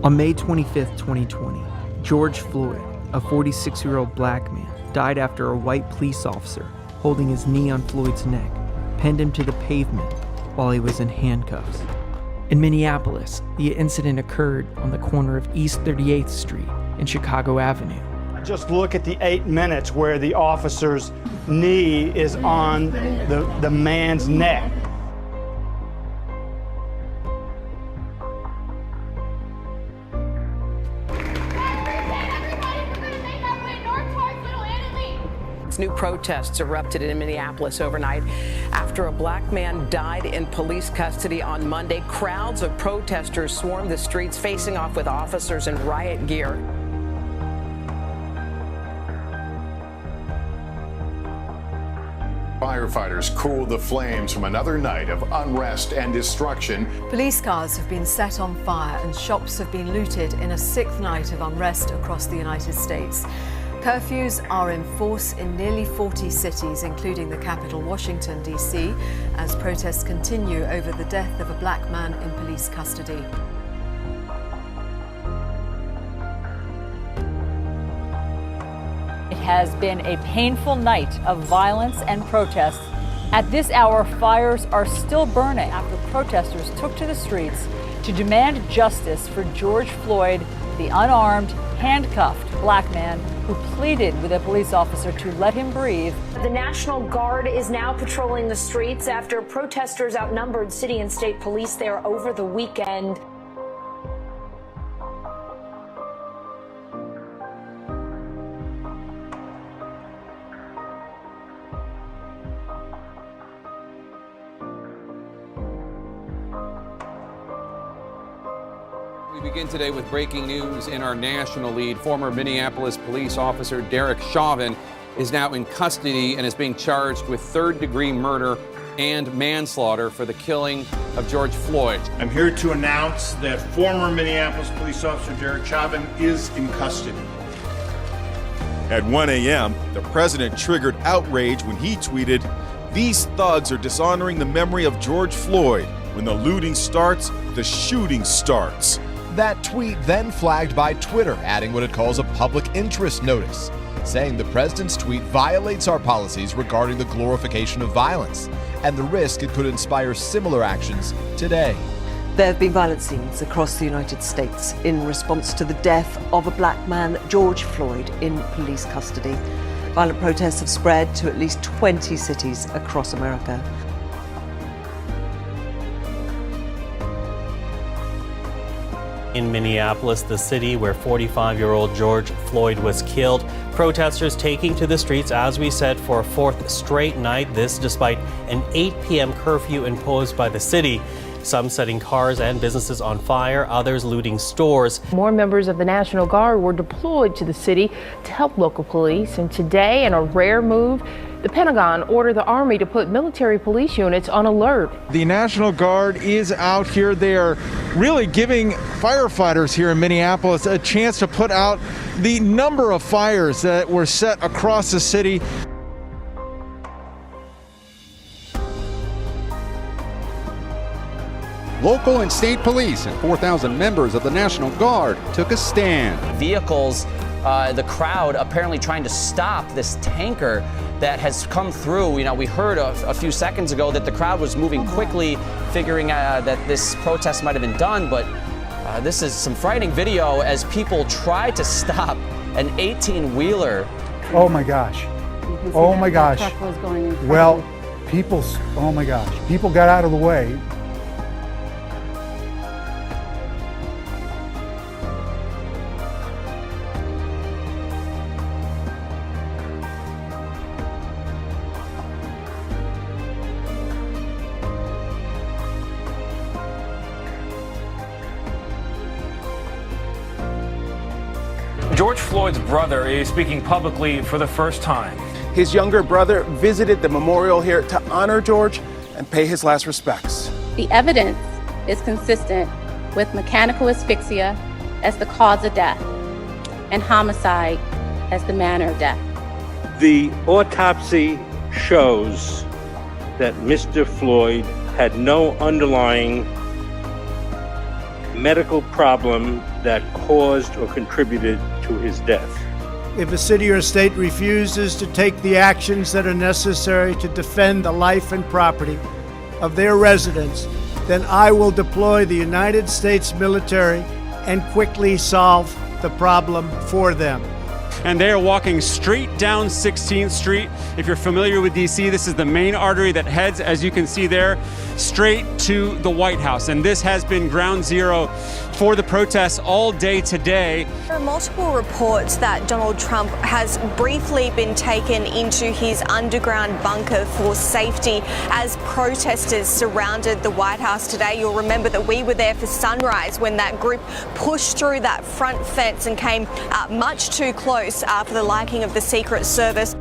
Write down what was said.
On May 25, 2020, George Floyd, a 46-year-old black man, died after a white police officer, holding his knee on Floyd's neck, pinned him to the pavement while he was in handcuffs. In Minneapolis, the incident occurred on the corner of East 38th Street and Chicago Avenue. Just look at the 8 minutes where the officer's knee is on the man's neck. New protests erupted in Minneapolis overnight after a black man died in police custody on Monday. Crowds of protesters swarmed the streets, facing off with officers in riot gear. Firefighters cooled the flames from another night of unrest and destruction. Police cars have been set on fire and shops have been looted in a sixth night of unrest across the United States. Curfews are in force in nearly 40 cities, including the capital, Washington, D.C., as protests continue over the death of a black man in police custody. It has been a painful night of violence and protests. At this hour, fires are still burning after protesters took to the streets to demand justice for George Floyd, the unarmed, handcuffed black man who pleaded with a police officer to let him breathe. The National Guard is now patrolling the streets after protesters outnumbered city and state police there over the weekend. We begin today with breaking news in our national lead. Former Minneapolis police officer Derek Chauvin is now in custody and is being charged with third-degree murder and manslaughter for the killing of George Floyd. I'm here to announce that former Minneapolis police officer Derek Chauvin is in custody. At 1 a.m., the president triggered outrage when he tweeted, "These thugs are dishonoring the memory of George Floyd. When the looting starts, the shooting starts." That tweet then flagged by Twitter, adding what it calls a public interest notice, saying the president's tweet violates our policies regarding the glorification of violence and the risk it could inspire similar actions today. There have been violent scenes across the United States in response to the death of a black man, George Floyd, in police custody. Violent protests have spread to at least 20 cities across America. In Minneapolis, the city where 45-year-old George Floyd was killed, protesters taking to the streets, as we said, for a fourth straight night. This despite an 8 p.m. curfew imposed by the city. Some setting cars and businesses on fire, others looting stores. More members of the National Guard were deployed to the city to help local police. And today, in a rare move, the Pentagon ordered the Army to put military police units on alert. The National Guard is out here. They are really giving firefighters here in Minneapolis a chance to put out the number of fires that were set across the city. Local and state police and 4,000 members of the National Guard took a stand. Vehicles, the crowd apparently trying to stop this tanker that has come through. You know, we heard a few seconds ago that the crowd was moving quickly, figuring that this protest might have been done, but this is some frightening video as people try to stop an 18-wheeler. Oh my gosh. Oh my gosh. Well, oh my gosh. People got out of the way. George Floyd's brother is speaking publicly for the first time. His younger brother visited the memorial here to honor George and pay his last respects. The evidence is consistent with mechanical asphyxia as the cause of death and homicide as the manner of death. The autopsy shows that Mr. Floyd had no underlying medical problem that caused or contributed to his death. If a city or state refuses to take the actions that are necessary to defend the life and property of their residents, then I will deploy the United States military and quickly solve the problem for them. And they are walking straight down 16th Street. If you're familiar with DC, this is the main artery that heads, as you can see there, straight to the White House. And this has been ground zero for the protests all day today. There are multiple reports that Donald Trump has briefly been taken into his underground bunker for safety as protesters surrounded the White House today. You'll remember that we were there for sunrise when that group pushed through that front fence and came much too close for the liking of the Secret Service.